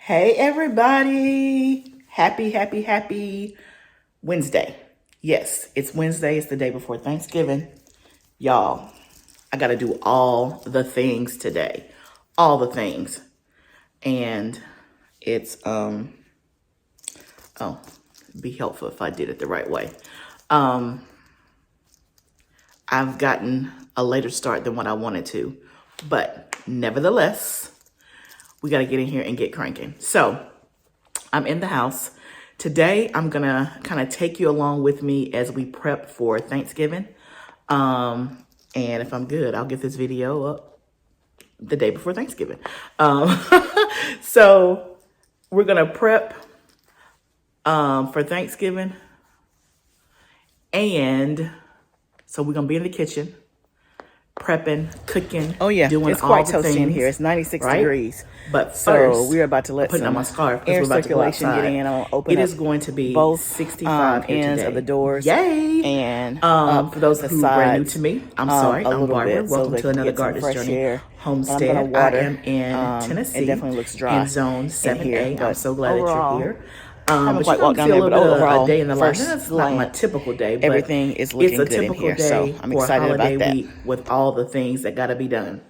Hey everybody. Happy Wednesday. Yes, it's Wednesday. It's the day before Thanksgiving. Y'all, I got to do all the things today. All the things. And it's be helpful if I did it the right way. I've gotten a later start than what I wanted to, but nevertheless, we got to get in here and get cranking. So, I'm in the house. Today, I'm going to kind of take you along with me as we prep for Thanksgiving. And if I'm good, I'll get this video up the day before Thanksgiving. So we're going to prep for Thanksgiving. And so we're going to be in the kitchen, prepping, cooking. Oh yeah, doing it's quite all the toasty in things, here. It's 96 right? degrees. But So first, we're about to let putting on some my scarf air we're about to go circulation get outside. in. I'm gonna open It up is going to be both 65 here ends today. of the doors. Yay! And for those the who are brand new sides, to me, I'm sorry. a I'm little Barbara. bit, so Welcome they to can another get some Gardener's fresh Journey air. homestead. I'm gonna water. I am in Tennessee. It definitely looks dry in Zone 7A. here, I'm so glad overall, that you're here. haven't But quite you're walked going down to see there, a but little bit of overall, a day in the life. first That's not my glance, typical day, but everything is looking it's a good in typical here. day So I'm for a excited holiday about that. week with all the things that got to be done.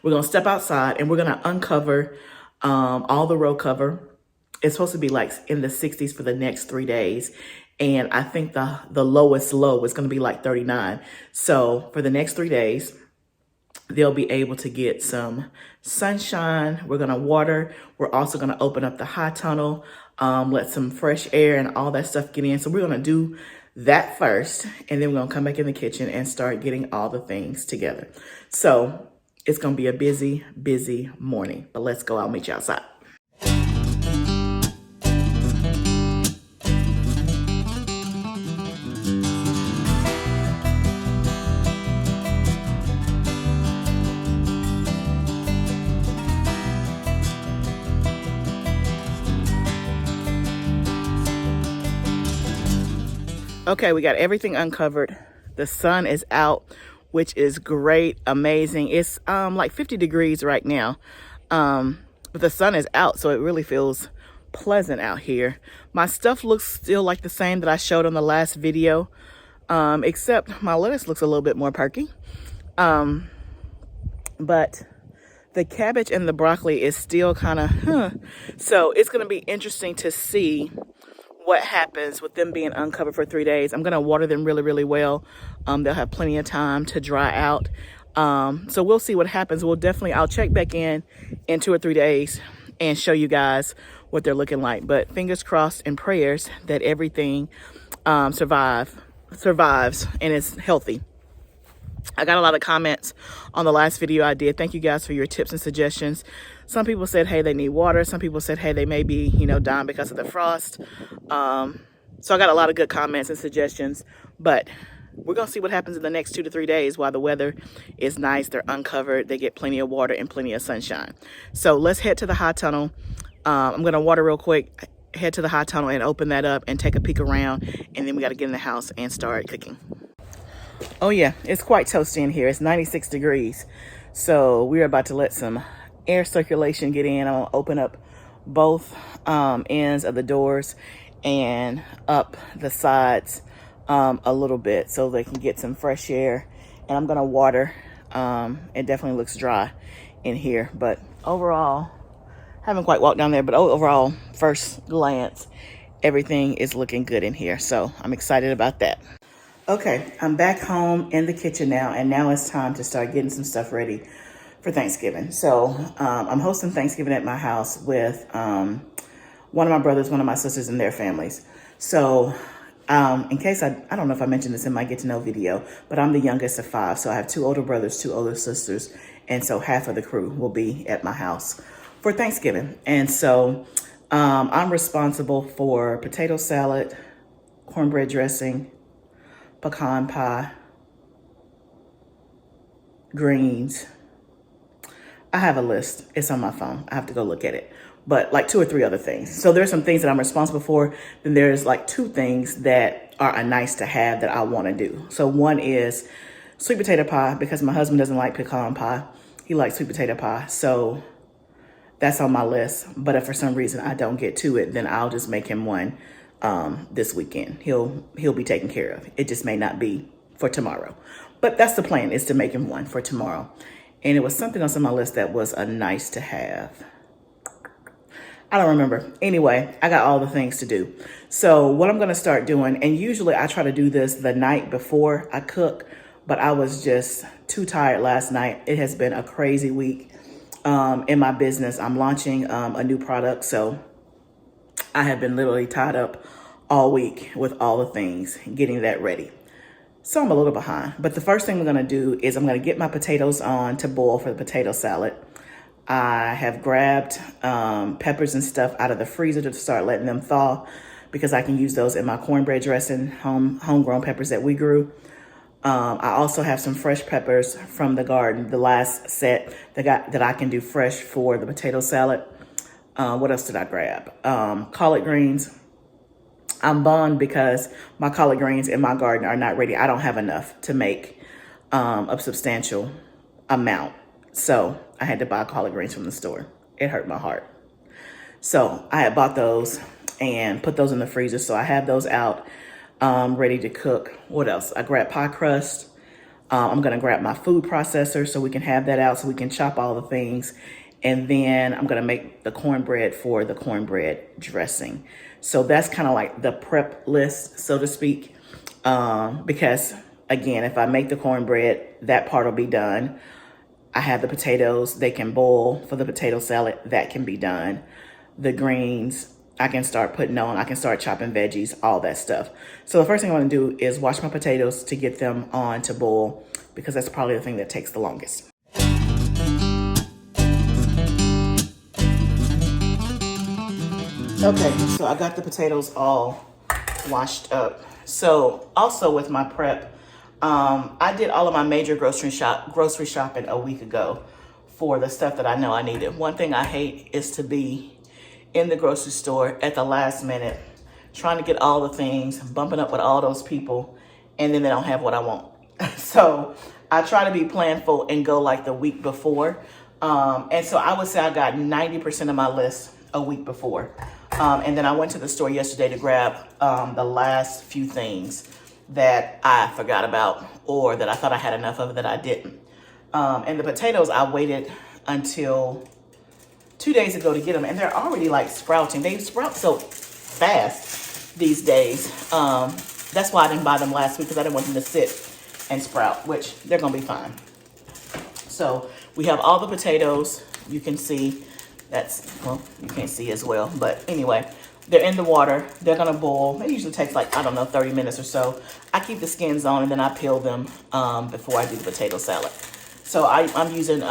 We're going to step outside and we're going to uncover all the row cover. It's supposed to be like in the 60s for the next 3 days. And I think the lowest low is going to be like 39. So for the next 3 days, they'll be able to get some sunshine. We're going to water. We're also going to open up the high tunnel, let some fresh air and all that stuff get in. So we're going to do that first. And then we're going to come back in the kitchen and start getting all the things together. So it's going to be a busy morning. But let's go. I'll meet you outside. Okay, we got everything uncovered. The sun is out, which is great, amazing. It's like 50 degrees right now, but the sun is out, so it really feels pleasant out here. My stuff looks still like the same that I showed on the last video, except my lettuce looks a little bit more perky. But the cabbage and the broccoli is still kind of, So it's going to be interesting to see what happens with them being uncovered for 3 days. I'm going to water them really well. They'll have plenty of time to dry out. So we'll see what happens. I'll check back in 2 or 3 days and show you guys what they're looking like. But fingers crossed and prayers that everything survives and is healthy. I got a lot of comments on the last video I did. Thank you guys for your tips and suggestions. Some people said, hey, they need water. Some people said, hey, they may be, dying because of the frost. So I got a lot of good comments and suggestions, but we're going to see what happens in the next 2 to 3 days while the weather is nice. They're uncovered. They get plenty of water and plenty of sunshine. So let's head to the high tunnel. I'm going to water real quick, head to the high tunnel and open that up and take a peek around. And then we got to get in the house and start cooking. Oh yeah, it's quite toasty in here. It's 96 degrees. So we're about to let some air circulation get in. I'll open up both ends of the doors and up the sides a little bit so they can get some fresh air. And I'm gonna water. It definitely looks dry in here, but overall, haven't quite walked down there, but overall, first glance, everything is looking good in here. So I'm excited about that. Okay, I'm back home in the kitchen now, and now it's time to start getting some stuff ready for Thanksgiving. So I'm hosting Thanksgiving at my house with one of my brothers, one of my sisters, and their families. So in case I don't know if I mentioned this in my get to know video, but I'm the youngest of 5. So I have 2 older brothers, 2 older sisters. And so half of the crew will be at my house for Thanksgiving. And so I'm responsible for potato salad, cornbread dressing, pecan pie, greens. I have a list. It's on my phone. I have to go look at it. But like 2 or 3 other things. So there's some things that I'm responsible for. Then there's like 2 things that are a nice to have that I want to do. So one is sweet potato pie because my husband doesn't like pecan pie. He likes sweet potato pie. So That's on my list. But if for some reason I don't get to it, then I'll just make him one this weekend. He'll be taken care of. It just may not be for tomorrow. But that's the plan, is to make him one for tomorrow. And it was something else on my list that was a nice to have. I don't remember. Anyway, I got all the things to do. So what I'm going to start doing, and usually I try to do this the night before I cook, but I was just too tired last night. It has been a crazy week in my business. I'm launching a new product, so I have been literally tied up all week with all the things, getting that ready. So I'm a little behind. But the first thing we're going to do is I'm going to get my potatoes on to boil for the potato salad. I have grabbed peppers and stuff out of the freezer to start letting them thaw, because I can use those in my cornbread dressing, homegrown peppers that we grew. I also have some fresh peppers from the garden, the last set that I can do fresh for the potato salad. What else did I grab? Collard greens. I'm bummed because my collard greens in my garden are not ready. I don't have enough to make a substantial amount. So I had to buy collard greens from the store. It hurt my heart. So I had bought those and put those in the freezer. So I have those out, ready to cook. What else? I grabbed pie crust. I'm going to grab my food processor so we can have that out so we can chop all the things. And then I'm going to make the cornbread for the cornbread dressing. So that's kind of like the prep list, so to speak. Because again, if I make the cornbread, that part will be done. I have the potatoes, they can boil for the potato salad, that can be done. The greens, I can start putting on, I can start chopping veggies, all that stuff. So the first thing I want to do is wash my potatoes to get them on to boil, because that's probably the thing that takes the longest. Okay, so I got the potatoes all washed up. So also with my prep, I did all of my major grocery shopping a week ago for the stuff that I know I needed. One thing I hate is to be in the grocery store at the last minute, trying to get all the things, bumping up with all those people, and then they don't have what I want. So I try to be planful and go like the week before. And so I would say I got 90% of my list a week before. And then I went to the store yesterday to grab the last few things that I forgot about, or that I thought I had enough of that I didn't. And the potatoes, I waited until 2 days ago to get them, and they're already like sprouting. They sprout so fast these days. That's why I didn't buy them last week, because I didn't want them to sit and sprout, which they're gonna be fine. So we have all the potatoes. You can see well, you can't see as well, but anyway, they're in the water. They're gonna boil. It usually takes like, I don't know, 30 minutes or so. I keep the skins on and then I peel them before I do the potato salad. So I'm using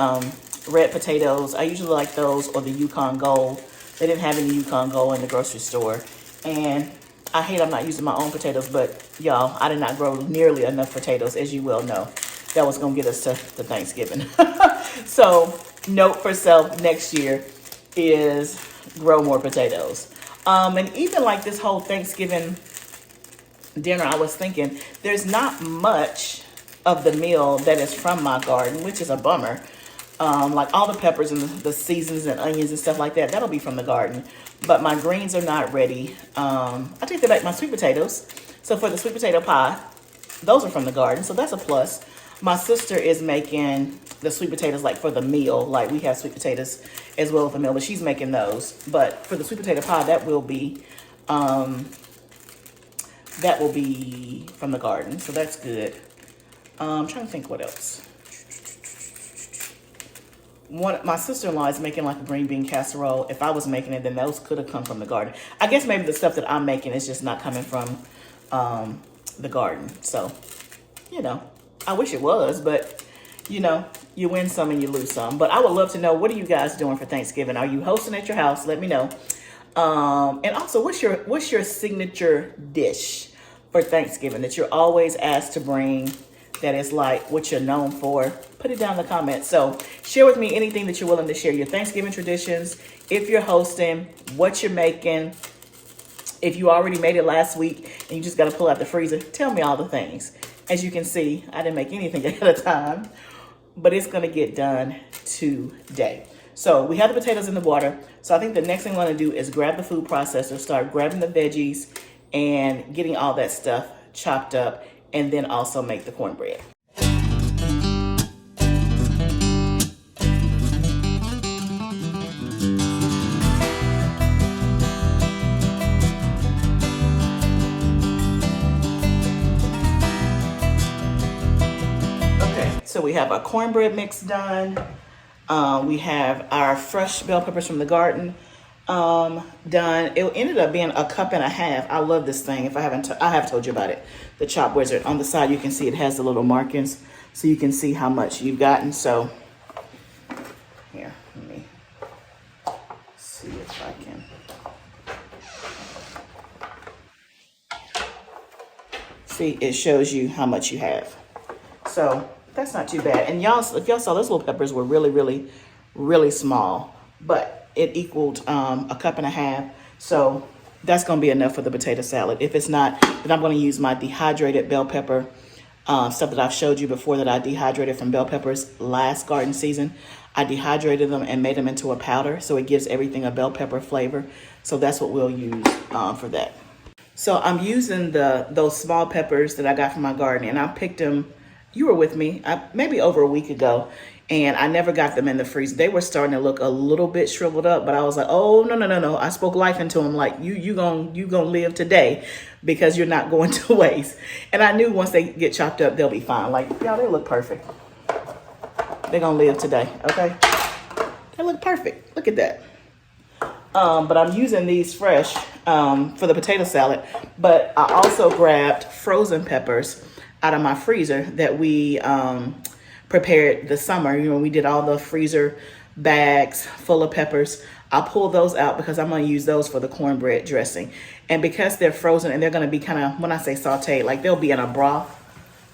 red potatoes. I usually like those, or the Yukon Gold. They didn't have any Yukon Gold in the grocery store. And I hate I'm not using my own potatoes, but y'all, I did not grow nearly enough potatoes, as you well know. That was gonna get us to Thanksgiving. So note for self next year is grow more potatoes. And even like this whole Thanksgiving dinner, I was thinking there's not much of the meal that is from my garden, which is a bummer. Like all the peppers and the seasons and onions and stuff like that, that'll be from the garden. But my greens are not ready. I take that back, my sweet potatoes. So for the sweet potato pie, those are from the garden, so that's a plus. My sister is making the sweet potatoes like for the meal. Like we have sweet potatoes as well as the meal, but she's making those. But for the sweet potato pie, that will be from the garden. So that's good. I'm trying to think what else. My sister-in-law is making like a green bean casserole. If I was making it, then those could have come from the garden. I guess maybe the stuff that I'm making is just not coming from the garden. So, you know, I wish it was, but you know, you win some and you lose some. But I would love to know, what are you guys doing for Thanksgiving? Are you hosting at your house? Let me know. And also, what's your signature dish for Thanksgiving that you're always asked to bring, that is like what you're known for? Put it down in the comments. So share with me anything that you're willing to share. Your Thanksgiving traditions, if you're hosting, what you're making. If you already made it last week and you just got to pull out the freezer, tell me all the things. As you can see, I didn't make anything ahead of time, but it's going to get done today. So we have the potatoes in the water. So I think the next thing I'm going to do is grab the food processor, start grabbing the veggies and getting all that stuff chopped up, and then also make the cornbread. So we have our cornbread mix done. We have our fresh bell peppers from the garden done. It ended up being a cup and a half. I love this thing. If I haven't, I have told you about it. The Chop Wizard. On the side, you can see it has the little markings, so you can see how much you've gotten. So here, let me see if I can. See, it shows you how much you have. So that's not too bad. And y'all, if y'all saw, those little peppers were really, really, really small, but it equaled a cup and a half. So that's going to be enough for the potato salad. If it's not, then I'm going to use my dehydrated bell pepper stuff that I've showed you before that I dehydrated from bell peppers last garden season. I dehydrated them and made them into a powder, so it gives everything a bell pepper flavor. So that's what we'll use for that. So I'm using those small peppers that I got from my garden, and I picked them. You were with me maybe over a week ago, and I never got them in the freezer. They were starting to look a little bit shriveled up, but I was like, oh, no. I spoke life into them, like, you gonna live today because you're not going to waste. And I knew once they get chopped up, they'll be fine. Like, y'all, they look perfect. They're gonna live today, okay? They look perfect. Look at that. But I'm using these fresh for the potato salad, but I also grabbed frozen peppers out of my freezer that we prepared this summer. You know, we did all the freezer bags full of peppers. I'll pull those out because I'm going to use those for the cornbread dressing. And because they're frozen and they're going to be kind of, when I say sauteed, like they'll be in a broth.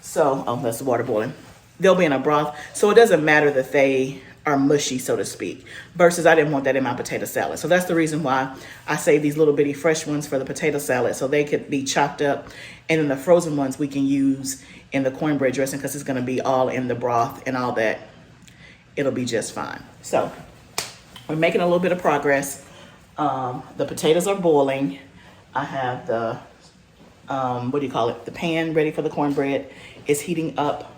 So, oh, that's the water boiling. They'll be in a broth. So it doesn't matter that they are mushy, so to speak, versus I didn't want that in my potato salad. So that's the reason why I save these little bitty fresh ones for the potato salad, so they could be chopped up, and then the frozen ones we can use in the cornbread dressing because it's going to be all in the broth and all that. It'll be just fine. So we're making a little bit of progress. The potatoes are boiling. I have the the pan ready for the cornbread. It's heating up.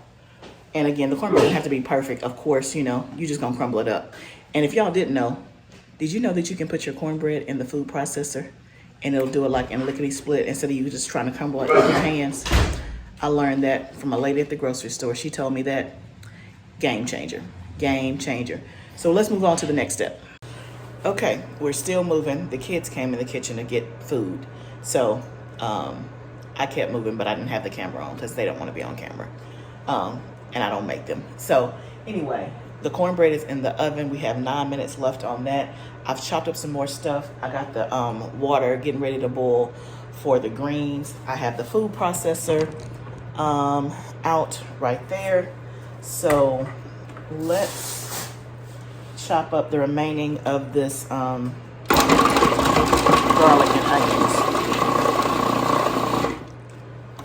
And again, the cornbread doesn't have to be perfect. Of course, you know, you're just going to crumble it up. And if y'all didn't know, did you know that you can put your cornbread in the food processor and it'll do it like in lickety split instead of you just trying to crumble it with your hands? I learned that from a lady at the grocery store. She told me that. Game changer. Game changer. So let's move on to the next step. Okay, we're still moving. The kids came in the kitchen to get food. So I kept moving, but I didn't have the camera on because they don't want to be on camera. And I don't make them. So anyway, the cornbread is in the oven. We have 9 minutes left on that. I've chopped up some more stuff. I got the water getting ready to boil for the greens. I have the food processor out right there. So let's chop up the remaining of this garlic and onions.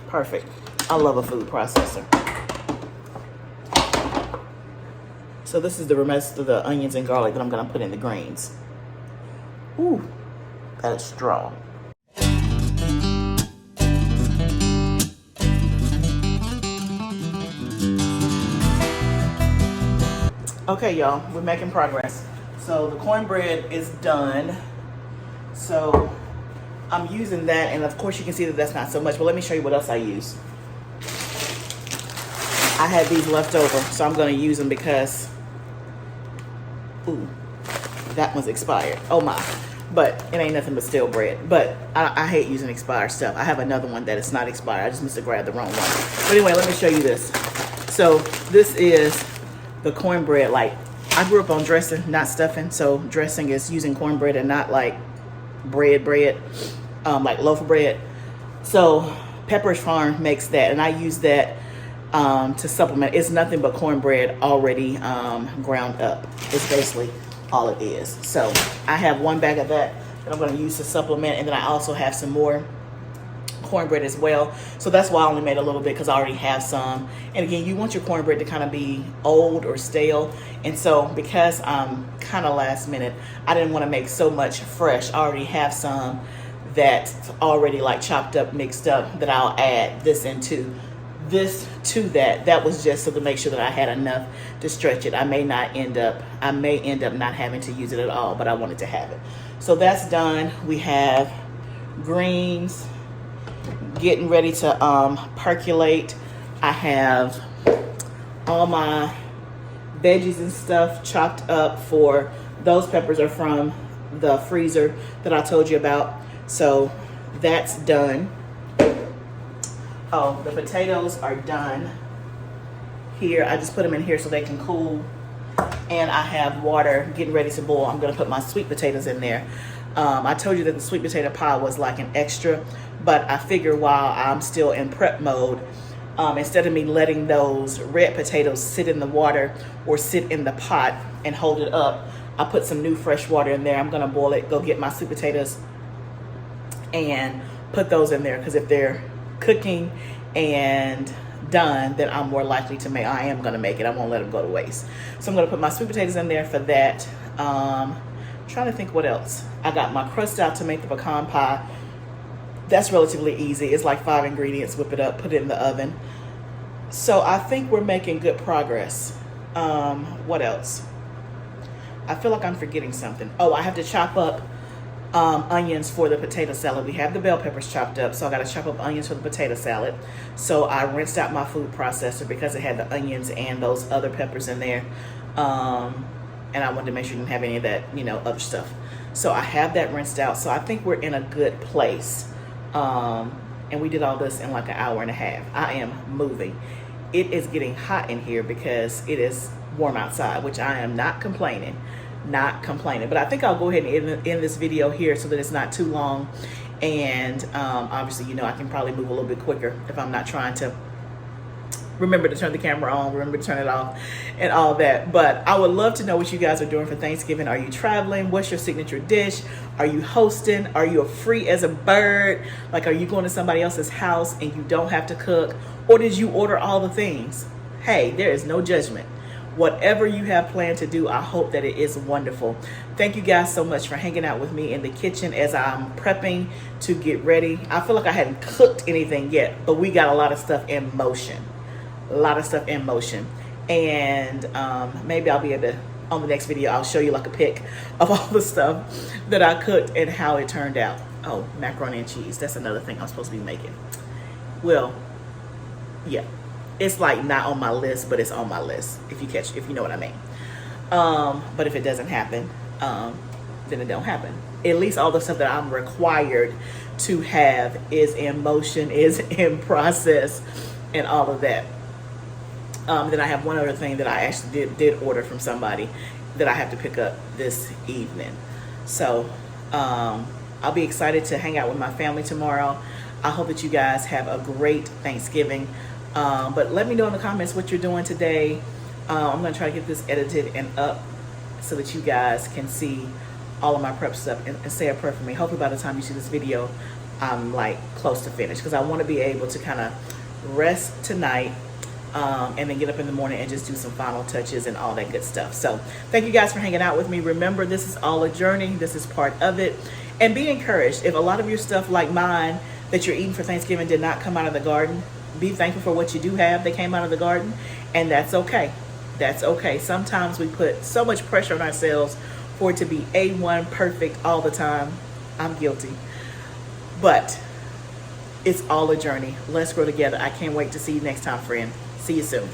Perfect. I love a food processor. So this is the rest of the onions and garlic that I'm going to put in the greens. Ooh, that is strong. Okay, y'all, we're making progress. So the cornbread is done. So I'm using that, and of course you can see that that's not so much, but let me show you what else I use. I had these left over, so I'm going to use them because, ooh, that one's expired. Oh my. But it ain't nothing but stale bread. But I hate using expired stuff. I have another one that is not expired. I just must have grabbed the wrong one. But anyway, let me show you this. So this is the cornbread. Like, I grew up on dressing, not stuffing. So dressing is using cornbread and not like bread, like loaf of bread. So Pepperidge Farm makes that, and I use that to supplement. It's nothing but cornbread already ground up. It's basically all it is. So I have one bag of that I'm going to use to supplement, and then I also have some more cornbread as well. So that's why I only made a little bit, because I already have some. And again, you want your cornbread to kind of be old or stale. And so because I'm kind of last minute, I didn't want to make so much fresh. I already have some that's already like chopped up, mixed up, that I'll add this into. This to that was just so to make sure that I had enough to stretch it. I may end up not having to use it at all, but I wanted to have it. So that's done. We have greens getting ready to percolate. I have all my veggies and stuff chopped up. For those peppers are from the freezer that I told you about. So that's done. Oh, the potatoes are done here. I just put them in here so they can cool. And I have water getting ready to boil. I'm going to put my sweet potatoes in there. I told you that the sweet potato pie was like an extra, but I figure while I'm still in prep mode, instead of me letting those red potatoes sit in the water or sit in the pot and hold it up, I put some new fresh water in there. I'm going to boil it, go get my sweet potatoes and put those in there, because if they're cooking and done, then I'm more likely to make. I am going to make it. I won't let them go to waste. So I'm going to put my sweet potatoes in there for that. Trying to think what else. I got my crust out to make the pecan pie. That's relatively easy. It's like 5 ingredients. Whip it up, put it in the oven. So I think we're making good progress. What else? I feel like I'm forgetting something. Oh, I have to chop up onions for the potato salad. We have the bell peppers chopped up, so I got to chop up onions for the potato salad. So I rinsed out my food processor because it had the onions and those other peppers in there, and I wanted to make sure you didn't have any of that, other stuff. So I have that rinsed out. So I think we're in a good place, and we did all this in like an hour and a half. I am moving. It is getting hot in here because it is warm outside, which I am not complaining. But I think I'll go ahead and end this video here so that it's not too long. And obviously, I can probably move a little bit quicker if I'm not trying to remember to turn the camera on, remember to turn it off, and all that. But I would love to know what you guys are doing for Thanksgiving. Are you traveling? What's your signature dish? Are you hosting? Are you free as a bird? Like, are you going to somebody else's house and you don't have to cook? Or did you order all the things? Hey, there is no judgment. Whatever you have planned to do, I hope that it is wonderful. Thank you guys so much for hanging out with me in the kitchen as I'm prepping to get ready. I feel like I hadn't cooked anything yet, but we got a lot of stuff in motion. And maybe I'll be able to, on the next video, I'll show you like a pic of all the stuff that I cooked and how it turned out. Oh, macaroni and cheese. That's another thing I'm supposed to be making. Well, yeah. It's like not on my list, but it's on my list, if you know what I mean. But if it doesn't happen, then it don't happen. At least all the stuff that I'm required to have is in motion, is in process, and all of that. Then I have one other thing that I actually did order from somebody that I have to pick up this evening. So I'll be excited to hang out with my family tomorrow. I hope that you guys have a great Thanksgiving. But let me know in the comments what you're doing today. I'm going to try to get this edited and up so that you guys can see all of my prep stuff and say a prayer for me. Hopefully by the time you see this video, I'm like close to finished, because I want to be able to kind of rest tonight and then get up in the morning and just do some final touches and all that good stuff. So thank you guys for hanging out with me. Remember, this is all a journey. This is part of it. And be encouraged. If a lot of your stuff like mine that you're eating for Thanksgiving did not come out of the garden, be thankful for what you do have that came out of the garden, and that's okay. That's okay. Sometimes we put so much pressure on ourselves for it to be A1 perfect all the time. I'm guilty. But it's all a journey. Let's grow together. I can't wait to see you next time, friend. See you soon.